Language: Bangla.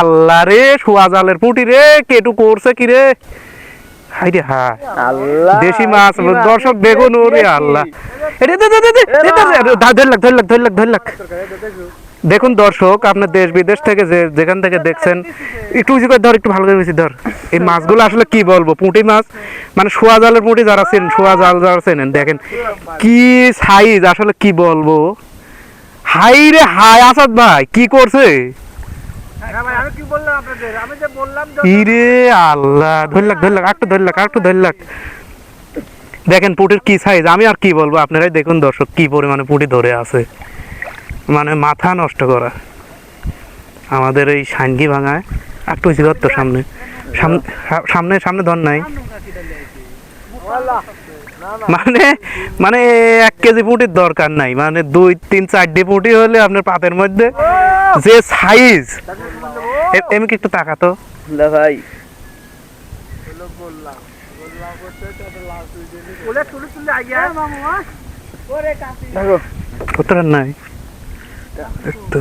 আল্লাহ রে শোয়া জালের পুঁটি রে কেটু করছে কি রে হাইরে হ্যাঁ দেশি মাছ দর্শক দেখুন ওরে আল্লাহ ধরলাক দেখুন দর্শক আপনার দেশ বিদেশ থেকে যেখান থেকে দেখছেন একটু উঁচু করে ধর একটু ভালো করে ধর এই মাছগুলো আসলে কি বলবো পুঁটি মাছ মানে শোয়া জালের পুঁটি যারা চেনেন শোয়া জাল যারা চেনেন দেখেন কি সাইজ আসলে কি বলবো হাই রে হাই আসাদ ভাই কি করছে ইরে আল্লাহ একটু ধরলাক দেখেন পুঁটির কি সাইজ আমি আর কি বলবো আপনারাই দেখুন দর্শক কি পরিমাণে পুঁটি ধরে আছে মানে মাথা নষ্ট করা আমাদের এই সাঙ্গি ভাঙায় একটু তো সামনে সামনে সামনে ধর নাই মানে মানে 1 কেজি পুঁটির দরকার নাই মানে 2-3-4 পুঁটি হলে আপনার পাতের মধ্যে যে সাইজ এমনি একটু তাকাতো ভাই নাই একটু